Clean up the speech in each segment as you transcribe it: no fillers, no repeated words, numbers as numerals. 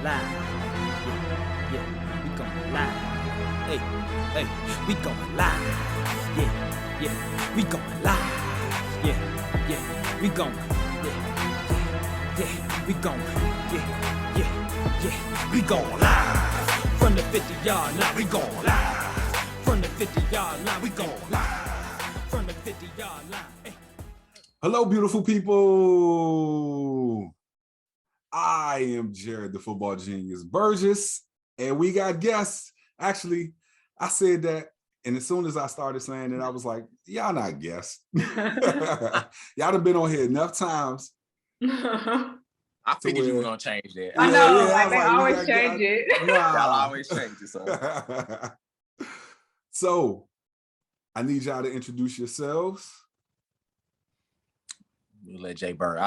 live. Yeah, we going live. Hey, we going live. Yeah, we going live. Yeah, we going. Yeah, we going. Yeah, we going live. From the 50-yard line, we going live. From the 50-yard line, we going live. From the 50-yard line. Hey. Hello, beautiful people. I am Jarrett, the football genius Burgess, and we got guests. Actually, I said that, and as soon as I started saying it, I was like, y'all not guests. Y'all done been on here enough times. I figured you were going to change that. I know, they always change it. Y'all always change it, so. So, I need y'all to introduce yourselves. I'll let J'Mia Byrd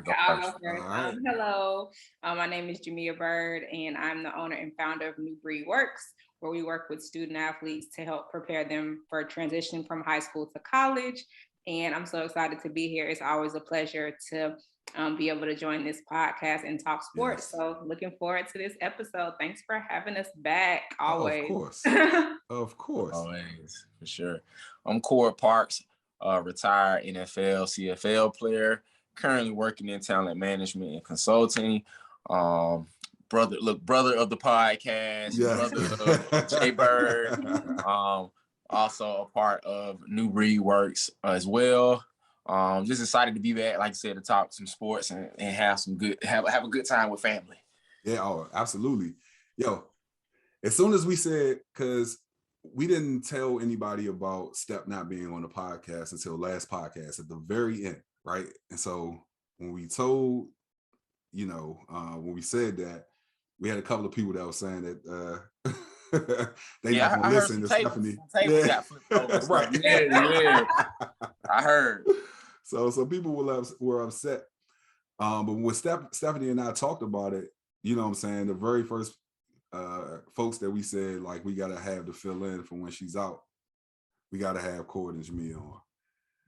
go first. Right. Hello, my name is J'Mia Byrd, and I'm the owner and founder of New Breed Works, where we work with student athletes to help prepare them for transition from high school to college. And I'm so excited to be here. It's always a pleasure to be able to join this podcast and talk sports. Yes. So looking forward to this episode. Thanks for having us back. Always. Of course. Of course. Always, for sure. I'm Cord Parks, retired NFL, CFL player, currently working in talent management and consulting. Brother of the podcast, yes. Brother of J'Mia Byrd, also a part of New Breed Works as well. Just excited to be back, like I said, to talk some sports and have a good time with family. Yeah, oh, absolutely. Yo, as soon as we said, because we didn't tell anybody about Step not being on the podcast until last podcast at the very end, right? And so when we told, when we said that, we had a couple of people that were saying that they not gonna listen to Stephanie. Right. Yeah. I heard. So people were upset. But when Stephanie and I talked about it, you know what I'm saying, the very first folks that we said, like, we gotta have to fill in for when she's out, we gotta have Cord and J'Mia on.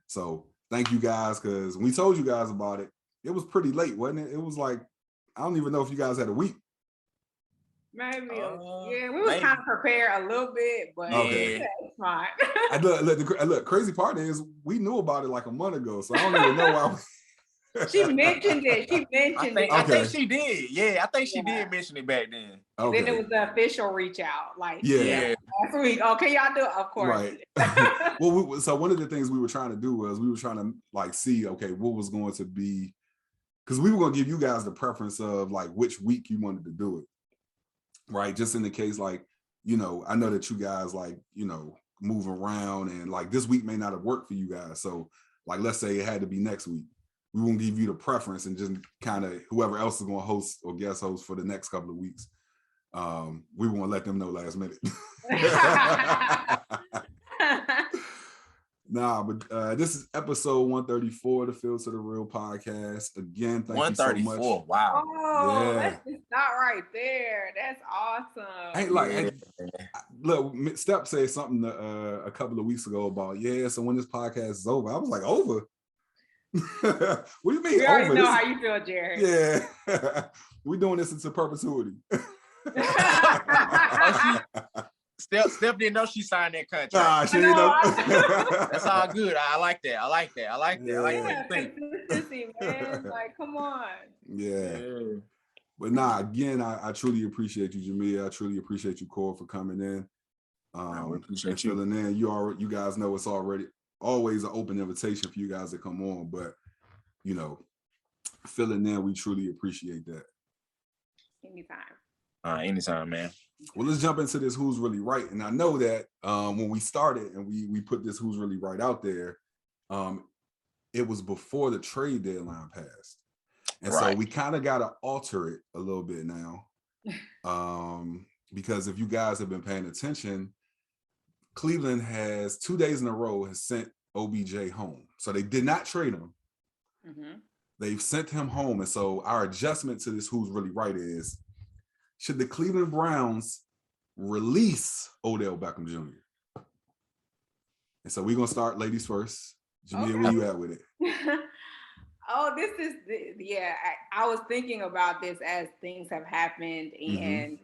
So thank you guys, because when we told you guys about it, it was pretty late, wasn't it? It was like, I don't even know if you guys had a week. Maybe, yeah, we were kind of prepared a little bit, but okay. Yeah, it's fine. Look, crazy part is we knew about it like a month ago, so I don't even know why. She mentioned it. I think she did. Yeah, I think she did mention it back then. Okay. Then it was the official reach out, like yeah. last week. Okay, y'all do it, of course. Right. Well, so one of the things we were trying to do was we were trying to like see, okay, what was going to be, because we were going to give you guys the preference of like which week you wanted to do it. Right, just in the case, like, I know that you guys like, move around, and like this week may not have worked for you guys. So, like, let's say it had to be next week. We won't give you the preference, and just kind of whoever else is going to host or guest host for the next couple of weeks. We won't let them know last minute. Nah, but this is episode 134, the Field to the Real podcast. Again, thank you so much. Wow. Oh, yeah. That's just not right there. That's awesome. Look, Step said something a couple of weeks ago about, so when this podcast is over, I was like, over? What do you mean? We already know how you feel, Jarrett. Yeah. We're doing this into perpetuity. Steph didn't know she signed that contract. Nah, she didn't know. That's all good. I like that. I like that. Yeah, consistency, man. Like, come on. Yeah. But again, I truly appreciate you, J'Mia. I truly appreciate you, Cord, for coming in. I appreciate you. Filling in. You guys know it's always an open invitation for you guys to come on. But, filling in, we truly appreciate that. Anytime. Anytime, man. Well, let's jump into this Who's Really Right. And I know that when we started and we put this Who's Really Right out there, it was before the trade deadline passed. And so we kind of got to alter it a little bit now. Because if you guys have been paying attention, Cleveland has 2 days in a row has sent OBJ home. So they did not trade him. Mm-hmm. They've sent him home. And so our adjustment to this Who's Really Right is, should the Cleveland Browns release Odell Beckham Jr.? And so we're going to start ladies first. J'Mia, where you at with it? Oh, this is yeah. I was thinking about this as things have happened, and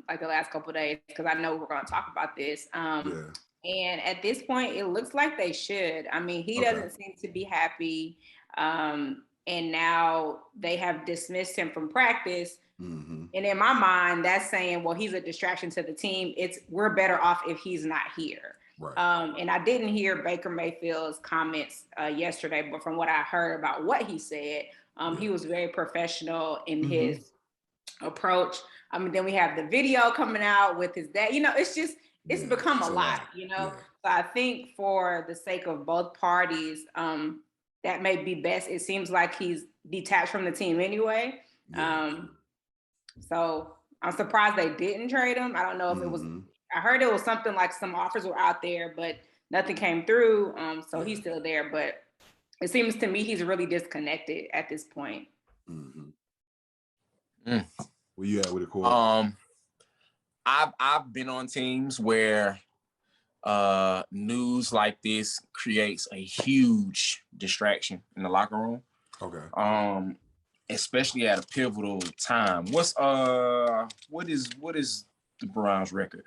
like the last couple of days, because I know we're going to talk about this. Yeah. And at this point, it looks like they should. I mean, he doesn't seem to be happy, and now they have dismissed him from practice. And in my mind, that's saying, well, he's a distraction to the team. We're better off if he's not here. Right. And I didn't hear Baker Mayfield's comments yesterday, but from what I heard about what he said, he was very professional in his approach. I mean, then we have the video coming out with his dad. You know, it's become a lot, you know? So I think for the sake of both parties, that may be best. It seems like he's detached from the team anyway. So I'm surprised they didn't trade him. I don't know if it was, I heard it was something like some offers were out there, but nothing came through. So he's still there, but it seems to me he's really disconnected at this point. Where you at with it, Corey? I've been on teams where news like this creates a huge distraction in the locker room. Okay. Especially at a pivotal time. What is the Browns record?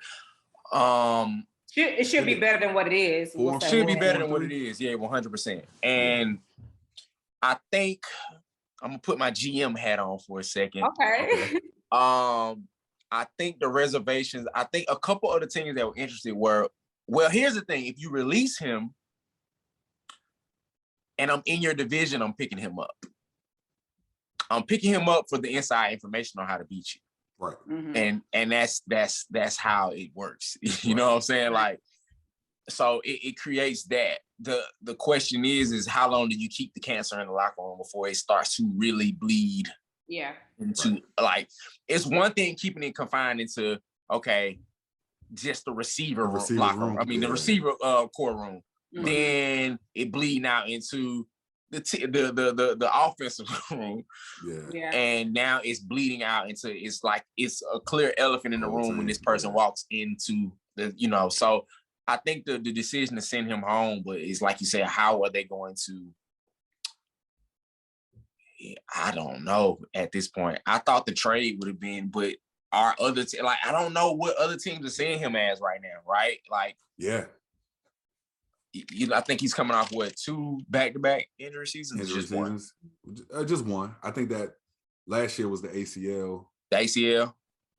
It should be better than what it is. Should be better than what it is. Yeah, 100%. And I think I'm gonna put my GM hat on for a second. Okay. I think the reservations, I think a couple of the teams that were interested were, well, here's the thing. If you release him and I'm in your division, I'm picking him up. I'm picking him up for the inside information on how to beat you. Right. And that's how it works. You know what I'm saying? Like, so it creates that. The question is how long do you keep the cancer in the locker room before it starts to really bleed? Yeah. Into like, it's one thing keeping it confined into, okay, just the receiver locker room. I mean, the receiver courtroom. Then it bleeding out into the offensive room. And now it's bleeding out into, it's like it's a clear elephant in the room when this person walks into the, you know. So I think the decision to send him home, but it's like you said, how are they going to, I don't know at this point. I thought the trade would have been, but our other like, I don't know what other teams are seeing him as right now, right? Like, I think he's coming off 2 back-to-back injury seasons. Just one. Just one. I think that last year was the ACL. The ACL.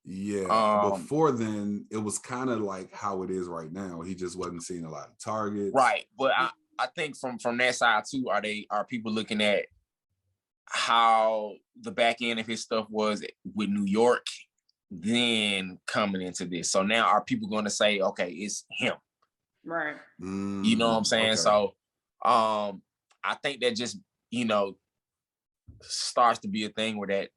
Yeah. Before then, it was kind of like how it is right now. He just wasn't seeing a lot of targets. Right, but I think from that side too, are people looking at how the back end of his stuff was with New York, then coming into this. So now are people going to say, okay, it's him? Right. You know what I'm saying? So I think that just, you know, starts to be a thing where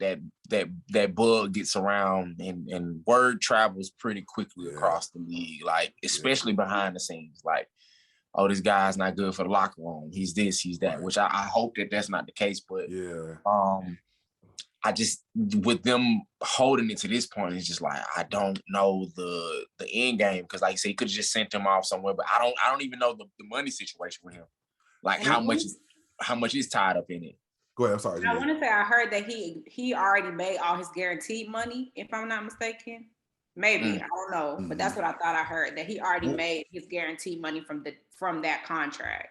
that bug gets around and word travels pretty quickly across the league, like especially behind the scenes, like, oh, this guy's not good for the locker room. He's this, he's that, which I hope that that's not the case. But I just, with them holding it to this point, it's just like, I don't know the end game. Cause like I say, you could have just sent him off somewhere, but I don't even know the money situation with him. Like how much is tied up in it. Go ahead, I'm sorry. I want to say I heard that he already made all his guaranteed money, if I'm not mistaken. Maybe, I don't know. But that's what I thought I heard, that he already made his guaranteed money from that contract.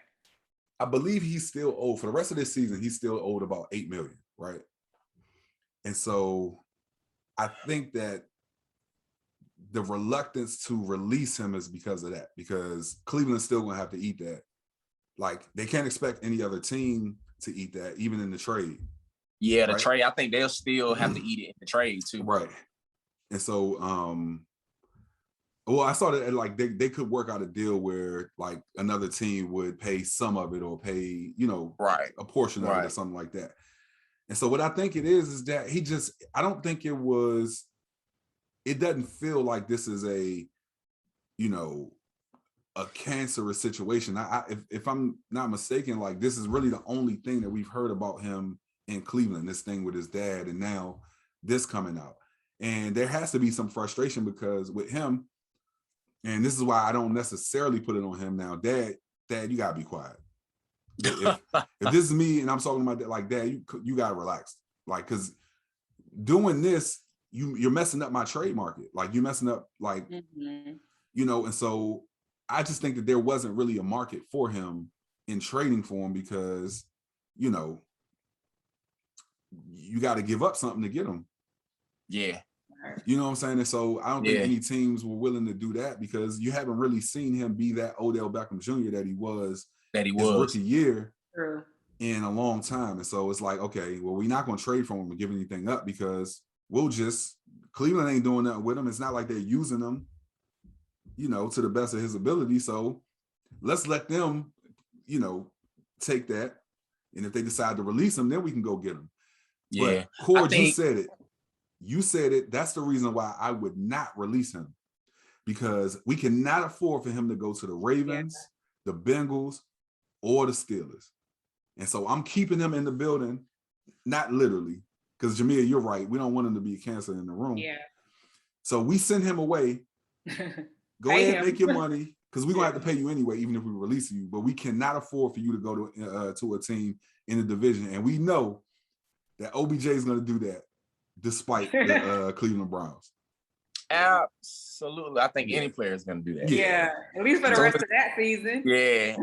I believe he's still owed, for the rest of this season, he's still owed about $8 million, right? And so I think that the reluctance to release him is because of that, because Cleveland's still going to have to eat that. Like, they can't expect any other team to eat that, even in the trade. Yeah, the trade, I think they'll still have to eat it in the trade too. Right. And so, well, I saw that like they could work out a deal where like another team would pay some of it or pay, you know, a portion of it or something like that. And so what I think it is that I don't think it doesn't feel like this is a, you know, a cancerous situation. If I'm not mistaken, like this is really the only thing that we've heard about him in Cleveland, this thing with his dad, and now this coming out. And there has to be some frustration because with him, and this is why I don't necessarily put it on him now, Dad, you gotta be quiet. If this is me and I'm talking about that, like, Dad, you gotta relax, like, because doing this, you're messing up my trade market, like you're messing up, like, you know. And so I just think that there wasn't really a market for him in trading for him because, you know, you got to give up something to get him. Yeah. You know what I'm saying? And so I don't think any teams were willing to do that because you haven't really seen him be that Odell Beckham Jr. that he was his rookie year in a long time. And so it's like, okay, well, we're not going to trade for him and give anything up because Cleveland ain't doing nothing with him. It's not like they're using him, you know, to the best of his ability. So let's let them, you know, take that. And if they decide to release him, then we can go get him. Yeah. But Cord, you said it. You said it. That's the reason why I would not release him, because we cannot afford for him to go to the Ravens, the Bengals, or the Steelers. And so I'm keeping him in the building, not literally, because J'Mia, you're right. We don't want him to be a cancer in the room. Yeah. So we send him away. Go ahead and make your money, because we're going to have to pay you anyway, even if we release you. But we cannot afford for you to go to a team in the division. And we know that OBJ is going to do that despite the Cleveland Browns. Absolutely. I think any player is going to do that. Yeah. At least for the rest of that season. Yeah.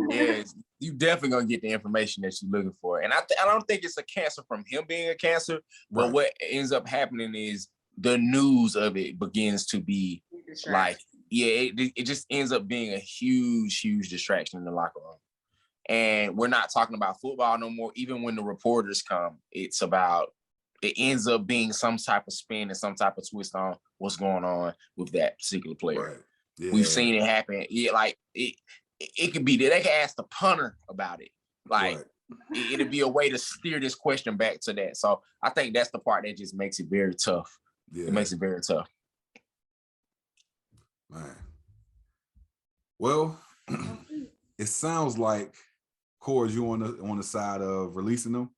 You definitely going to get the information that you're looking for. And I don't think it's a cancer from him being a cancer, but what ends up happening is the news of it begins to be like, it just ends up being a huge, huge distraction in the locker room. And we're not talking about football no more. Even when the reporters come, it ends up being some type of spin and some type of twist on what's going on with that particular player. Right. Yeah. We've seen it happen. It could be that they can ask the punter about it. Like it'll be a way to steer this question back to that. So I think that's the part that just makes it very tough. Yeah. It makes it very tough. Man. Well, it sounds like, Cord, you on the side of releasing them.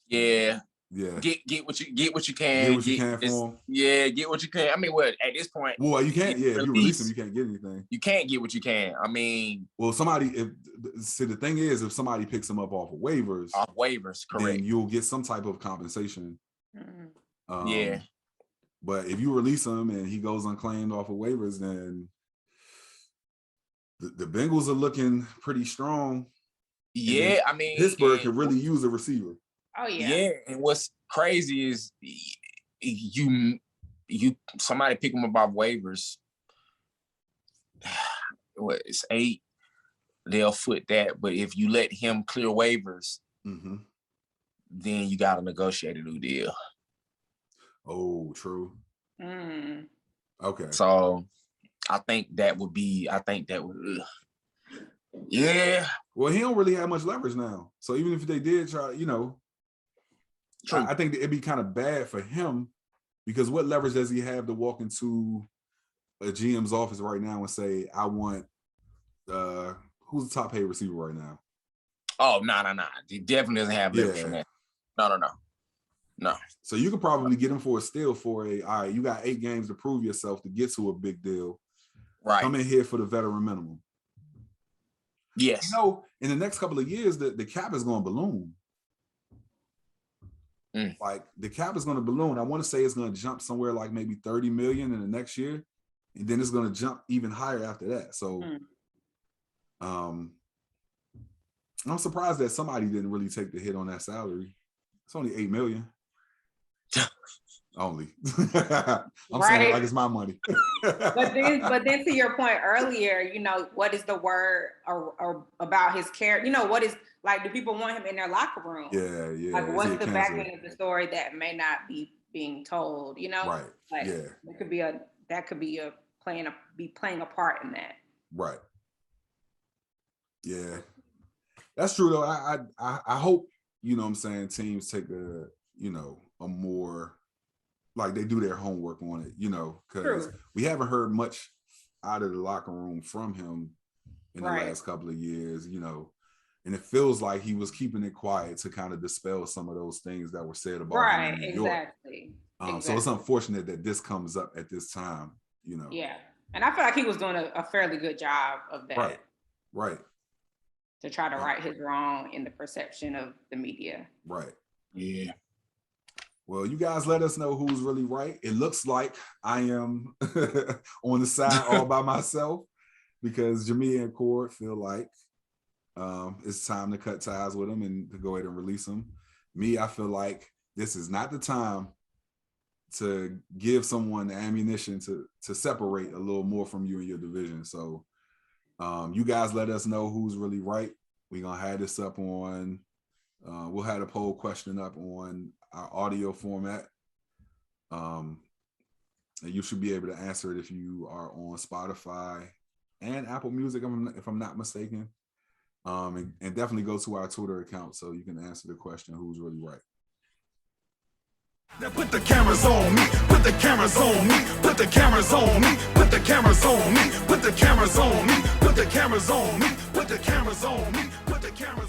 Yeah. Yeah. Get what you can. Get what you can for them. Yeah, get what you can. I mean, at this point. Well, you can't. Yeah, if you release them, you can't get anything. You can't get what you can. I mean. Well, the thing is, if somebody picks them up off of waivers. Off waivers, correct. Then you'll get some type of compensation. Yeah. But if you release him and he goes unclaimed off of waivers, then the Bengals are looking pretty strong. Yeah, I mean, Pittsburgh could really use a receiver. Oh yeah. Yeah, and what's crazy is somebody pick him up off waivers. It's 8. They'll foot that, but if you let him clear waivers, then you got to negotiate a new deal. Oh, true. Okay. So I think that would. Yeah. Well, he don't really have much leverage now. So even if they did try, you know, I think it'd be kind of bad for him, because what leverage does he have to walk into a GM's office right now and say, I want who's the top paid receiver right now? Oh, no. He definitely doesn't have leverage from that. No. So you could probably get him for a steal all right, you got 8 games to prove yourself to get to a big deal. Right. Come in here for the veteran minimum. Yes. You know, in the next couple of years, the cap is going to balloon. Like the cap is going to balloon. I want to say it's going to jump somewhere like maybe 30 million in the next year. And then it's going to jump even higher after that. So I'm surprised that somebody didn't really take the hit on that salary. It's only 8 million. Only. I'm saying it like it's my money. but then to your point earlier, you know, what is the word or about his character? You know, what is, like, do people want him in their locker room? Yeah. Like, what's the back end of the story that may not be being told? You know, right? Like, that could be playing a part in that. Right. Yeah, that's true though. I hope, you know what I'm saying, teams take a more, like, they do their homework on it, you know, because we haven't heard much out of the locker room from him in the last couple of years, you know, and it feels like he was keeping it quiet to kind of dispel some of those things that were said about him in New York. Exactly. So it's unfortunate that this comes up at this time, you know. Yeah, and I feel like he was doing a fairly good job of that. Right. to try to right his wrong in the perception of the media. Right. Yeah. Well, you guys let us know who's really right. It looks like I am on the side all by myself because J'Mia and Cord feel like it's time to cut ties with them and to go ahead and release them. Me, I feel like this is not the time to give someone the ammunition to separate a little more from you in your division. So you guys let us know who's really right. We're going to have this up on, we'll have a poll question up on our audio format. And you should be able to answer it if you are on Spotify and Apple Music, if I'm not mistaken. And definitely go to our Twitter account so you can answer the question, who's really right. Now put the cameras on me, put the cameras on me, put the cameras on me, put the cameras on me, put the cameras on me, put the cameras on me, put the cameras on me, put the cameras